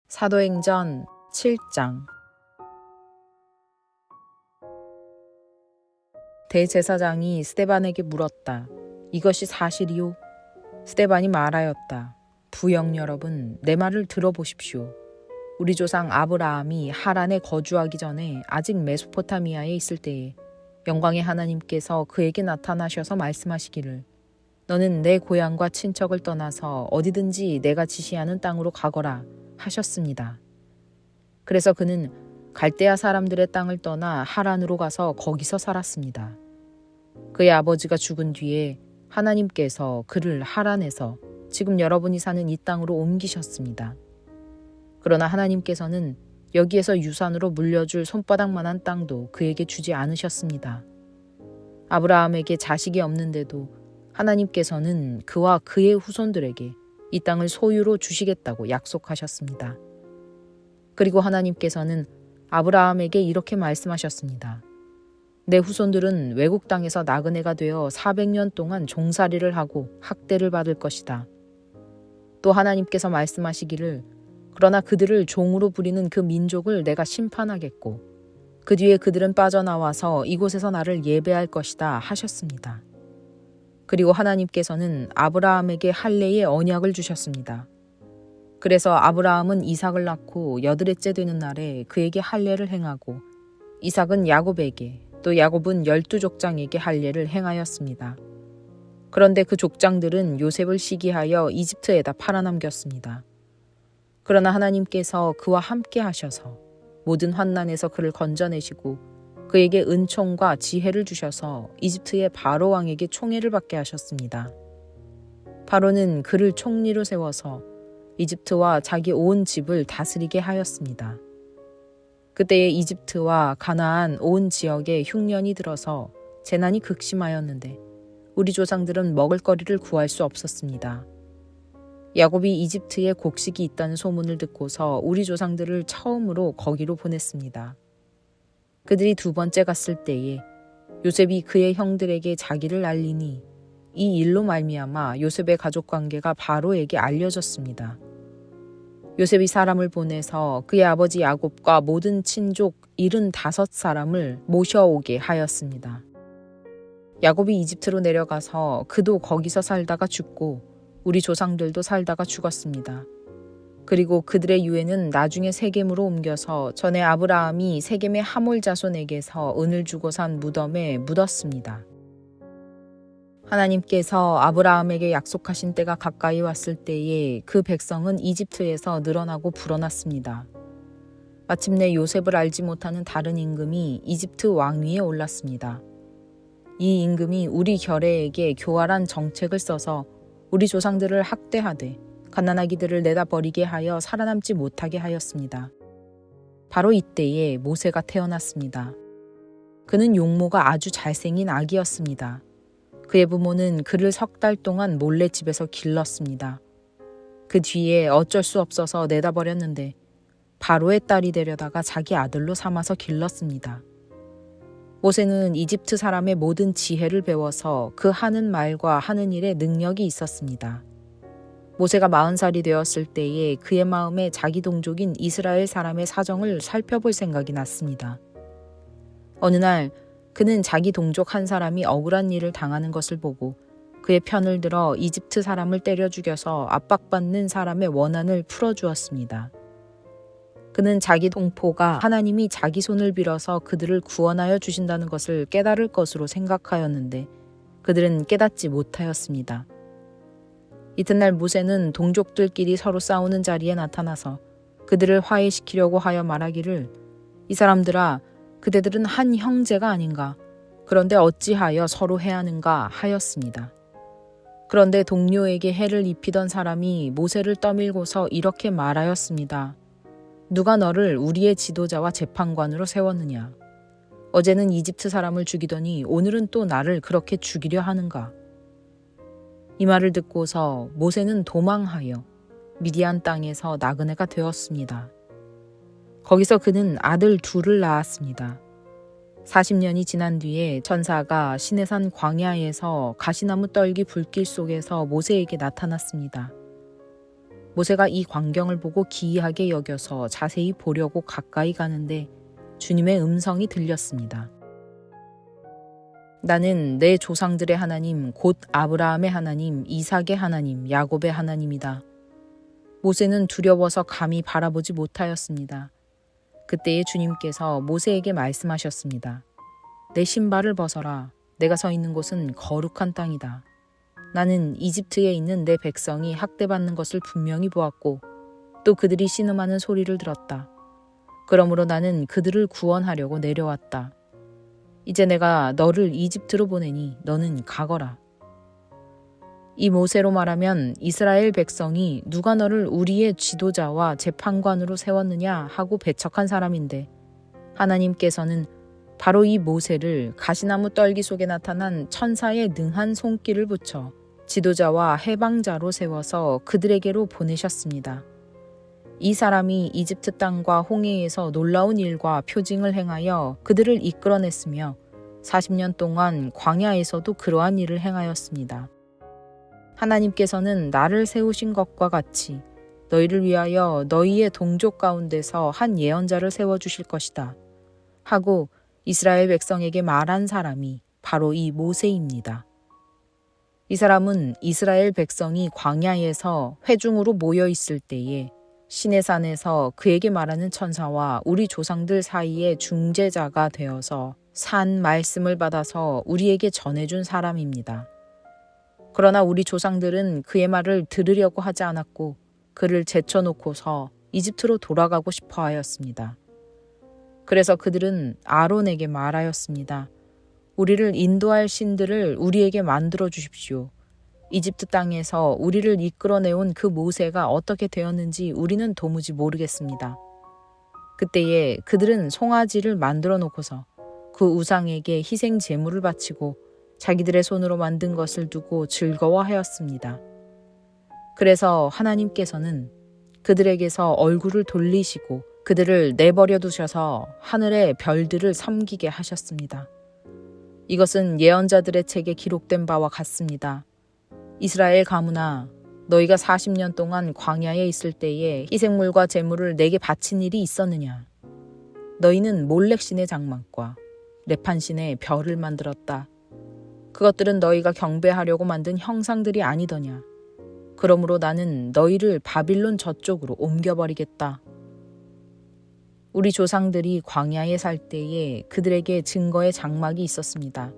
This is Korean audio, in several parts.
사도행전 7장. 대제사장이 스데반에게 물었다. 이것이 사실이요? 스데반이 말하였다. 부영 여러분, 내 말을 들어보십시오. 우리 조상 아브라함이 하란에 거주하기 전에 아직 메소포타미아에 있을 때에 영광의 하나님께서 그에게 나타나셔서 말씀하시기를 너는 내 고향과 친척을 떠나서 어디든지 내가 지시하는 땅으로 가거라 하셨습니다. 그래서 그는 갈대아 사람들의 땅을 떠나 하란으로 가서 거기서 살았습니다. 그의 아버지가 죽은 뒤에 하나님께서 그를 하란에서 지금 여러분이 사는 이 땅으로 옮기셨습니다. 그러나 하나님께서는 여기에서 유산으로 물려줄 손바닥만한 땅도 그에게 주지 않으셨습니다. 아브라함에게 자식이 없는데도 하나님께서는 그와 그의 후손들에게 이 땅을 소유로 주시겠다고 약속하셨습니다. 그리고 하나님께서는 아브라함에게 이렇게 말씀하셨습니다. 내 후손들은 외국 땅에서 나그네가 되어 400년 동안 종살이를 하고 학대를 받을 것이다. 또 하나님께서 말씀하시기를 그러나 그들을 종으로 부리는 그 민족을 내가 심판하겠고 그 뒤에 그들은 빠져나와서 이곳에서 나를 예배할 것이다 하셨습니다. 그리고 하나님께서는 아브라함에게 할례의 언약을 주셨습니다. 그래서 아브라함은 이삭을 낳고 여드렛째 되는 날에 그에게 할례를 행하고 이삭은 야곱에게 또 야곱은 12족장에게 할례를 행하였습니다. 그런데 그 족장들은 요셉을 시기하여 이집트에다 팔아넘겼습니다. 그러나 하나님께서 그와 함께 하셔서 모든 환난에서 그를 건져내시고 그에게 은총과 지혜를 주셔서 이집트의 바로 왕에게 총애를 받게 하셨습니다. 바로는 그를 총리로 세워서 이집트와 자기 온 집을 다스리게 하였습니다. 그때에 이집트와 가나안 온 지역에 흉년이 들어서 재난이 극심하였는데 우리 조상들은 먹을거리를 구할 수 없었습니다. 야곱이 이집트에 곡식이 있다는 소문을 듣고서 우리 조상들을 처음으로 거기로 보냈습니다. 그들이 두 번째 갔을 때에 요셉이 그의 형들에게 자기를 알리니 이 일로 말미암아 요셉의 가족관계가 바로에게 알려졌습니다. 요셉이 사람을 보내서 그의 아버지 야곱과 모든 친족 75사람을 모셔오게 하였습니다. 야곱이 이집트로 내려가서 그도 거기서 살다가 죽고 우리 조상들도 살다가 죽었습니다. 그리고 그들의 유해는 나중에 세겜으로 옮겨서 전에 아브라함이 세겜의 하몰 자손에게서 은을 주고 산 무덤에 묻었습니다. 하나님께서 아브라함에게 약속하신 때가 가까이 왔을 때에 그 백성은 이집트에서 늘어나고 불어났습니다. 마침내 요셉을 알지 못하는 다른 임금이 이집트 왕위에 올랐습니다. 이 임금이 우리 결례에게 교활한 정책을 써서 우리 조상들을 학대하되 갓난아기들을 내다 버리게 하여 살아남지 못하게 하였습니다. 바로 이때에 모세가 태어났습니다. 그는 용모가 아주 잘생긴 아기였습니다. 그의 부모는 그를 3달 동안 몰래 집에서 길렀습니다. 그 뒤에 어쩔 수 없어서 내다 버렸는데 바로의 딸이 되려다가 자기 아들로 삼아서 길렀습니다. 모세는 이집트 사람의 모든 지혜를 배워서 그 하는 말과 하는 일에 능력이 있었습니다. 모세가 40살이 되었을 때에 그의 마음에 자기 동족인 이스라엘 사람의 사정을 살펴볼 생각이 났습니다. 어느 날 그는 자기 동족 한 사람이 억울한 일을 당하는 것을 보고 그의 편을 들어 이집트 사람을 때려 죽여서 압박받는 사람의 원한을 풀어주었습니다. 그는 자기 동포가 하나님이 자기 손을 빌어서 그들을 구원하여 주신다는 것을 깨달을 것으로 생각하였는데 그들은 깨닫지 못하였습니다. 이튿날 모세는 동족들끼리 서로 싸우는 자리에 나타나서 그들을 화해시키려고 하여 말하기를 이 사람들아 그대들은 한 형제가 아닌가 그런데 어찌하여 서로 해하는가 하였습니다. 그런데 동료에게 해를 입히던 사람이 모세를 떠밀고서 이렇게 말하였습니다. 누가 너를 우리의 지도자와 재판관으로 세웠느냐? 어제는 이집트 사람을 죽이더니 오늘은 또 나를 그렇게 죽이려 하는가? 이 말을 듣고서 모세는 도망하여 미디안 땅에서 나그네가 되었습니다. 거기서 그는 아들 2을 낳았습니다. 40년이 지난 뒤에 천사가 시내산 광야에서 가시나무 떨기 불길 속에서 모세에게 나타났습니다. 모세가 이 광경을 보고 기이하게 여겨서 자세히 보려고 가까이 가는데 주님의 음성이 들렸습니다. 나는 내 조상들의 하나님, 곧 아브라함의 하나님, 이삭의 하나님, 야곱의 하나님이다. 모세는 두려워서 감히 바라보지 못하였습니다. 그때에 주님께서 모세에게 말씀하셨습니다. 내 신발을 벗어라. 내가 서 있는 곳은 거룩한 땅이다. 나는 이집트에 있는 내 백성이 학대받는 것을 분명히 보았고 또 그들이 신음하는 소리를 들었다. 그러므로 나는 그들을 구원하려고 내려왔다. 이제 내가 너를 이집트로 보내니 너는 가거라. 이 모세로 말하면 이스라엘 백성이 누가 너를 우리의 지도자와 재판관으로 세웠느냐 하고 배척한 사람인데 하나님께서는 바로 이 모세를 가시나무 떨기 속에 나타난 천사의 능한 손길을 붙여 지도자와 해방자로 세워서 그들에게로 보내셨습니다. 이 사람이 이집트 땅과 홍해에서 놀라운 일과 표징을 행하여 그들을 이끌어냈으며 40년 동안 광야에서도 그러한 일을 행하였습니다. 하나님께서는 나를 세우신 것과 같이 너희를 위하여 너희의 동족 가운데서 한 예언자를 세워주실 것이다 하고 이스라엘 백성에게 말한 사람이 바로 이 모세입니다. 이 사람은 이스라엘 백성이 광야에서 회중으로 모여 있을 때에 시내산에서 그에게 말하는 천사와 우리 조상들 사이에 중재자가 되어서 산 말씀을 받아서 우리에게 전해준 사람입니다. 그러나 우리 조상들은 그의 말을 들으려고 하지 않았고 그를 제쳐놓고서 이집트로 돌아가고 싶어 하였습니다. 그래서 그들은 아론에게 말하였습니다. 우리를 인도할 신들을 우리에게 만들어 주십시오. 이집트 땅에서 우리를 이끌어내온 그 모세가 어떻게 되었는지 우리는 도무지 모르겠습니다. 그때에 그들은 송아지를 만들어 놓고서 그 우상에게 희생 제물을 바치고 자기들의 손으로 만든 것을 두고 즐거워하였습니다. 그래서 하나님께서는 그들에게서 얼굴을 돌리시고 그들을 내버려 두셔서 하늘의 별들을 섬기게 하셨습니다. 이것은 예언자들의 책에 기록된 바와 같습니다. 이스라엘 가문아, 너희가 40년 동안 광야에 있을 때에 희생물과 제물을 내게 바친 일이 있었느냐? 너희는 몰렉신의 장막과 레판신의 별을 만들었다. 그것들은 너희가 경배하려고 만든 형상들이 아니더냐? 그러므로 나는 너희를 바빌론 저쪽으로 옮겨버리겠다. 우리 조상들이 광야에 살 때에 그들에게 증거의 장막이 있었습니다.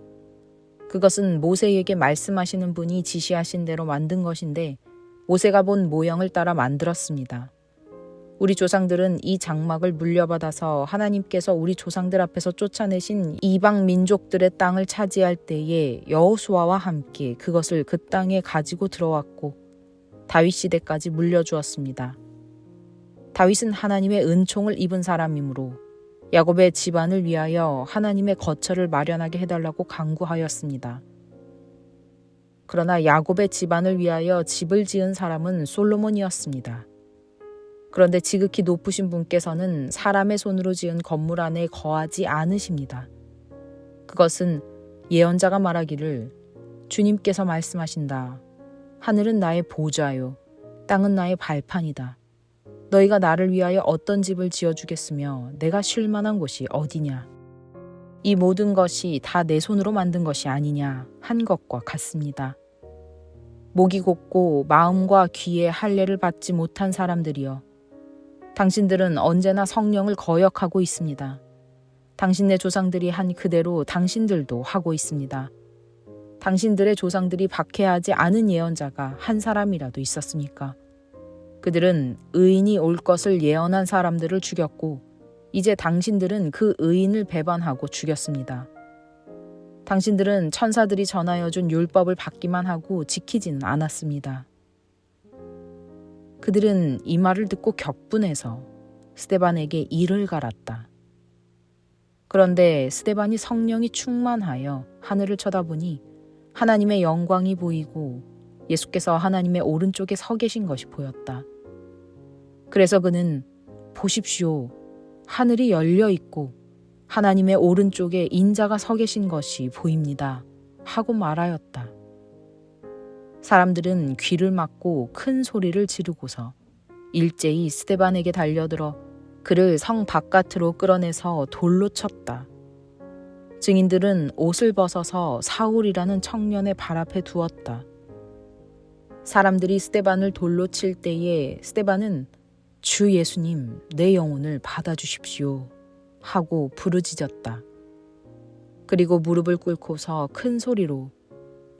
그것은 모세에게 말씀하시는 분이 지시하신 대로 만든 것인데 모세가 본 모형을 따라 만들었습니다. 우리 조상들은 이 장막을 물려받아서 하나님께서 우리 조상들 앞에서 쫓아내신 이방 민족들의 땅을 차지할 때에 여호수아와 함께 그것을 그 땅에 가지고 들어왔고 다윗 시대까지 물려주었습니다. 다윗은 하나님의 은총을 입은 사람이므로 야곱의 집안을 위하여 하나님의 거처를 마련하게 해달라고 간구하였습니다. 그러나 야곱의 집안을 위하여 집을 지은 사람은 솔로몬이었습니다. 그런데 지극히 높으신 분께서는 사람의 손으로 지은 건물 안에 거하지 않으십니다. 그것은 예언자가 말하기를 주님께서 말씀하신다. 하늘은 나의 보좌요, 땅은 나의 발판이다. 너희가 나를 위하여 어떤 집을 지어주겠으며 내가 쉴 만한 곳이 어디냐? 이 모든 것이 다 내 손으로 만든 것이 아니냐 한 것과 같습니다. 목이 곧고 마음과 귀에 할례를 받지 못한 사람들이여, 당신들은 언제나 성령을 거역하고 있습니다. 당신네 조상들이 한 그대로 당신들도 하고 있습니다. 당신들의 조상들이 박해하지 않은 예언자가 한 사람이라도 있었습니까? 그들은 의인이 올 것을 예언한 사람들을 죽였고 이제 당신들은 그 의인을 배반하고 죽였습니다. 당신들은 천사들이 전하여 준 율법을 받기만 하고 지키지는 않았습니다. 그들은 이 말을 듣고 격분해서 스데반에게 이를 갈았다. 그런데 스데반이 성령이 충만하여 하늘을 쳐다보니 하나님의 영광이 보이고 예수께서 하나님의 오른쪽에 서 계신 것이 보였다. 그래서 그는 보십시오, 하늘이 열려 있고 하나님의 오른쪽에 인자가 서 계신 것이 보입니다 하고 말하였다. 사람들은 귀를 막고 큰 소리를 지르고서 일제히 스데반에게 달려들어 그를 성 바깥으로 끌어내서 돌로 쳤다. 증인들은 옷을 벗어서 사울이라는 청년의 발 앞에 두었다. 사람들이 스데반을 돌로 칠 때에 스데반은 주 예수님, 내 영혼을 받아주십시오 하고 부르짖었다. 그리고 무릎을 꿇고서 큰 소리로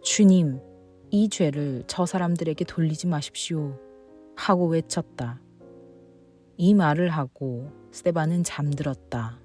주님, 이 죄를 저 사람들에게 돌리지 마십시오 하고 외쳤다. 이 말을 하고 스데반은 잠들었다.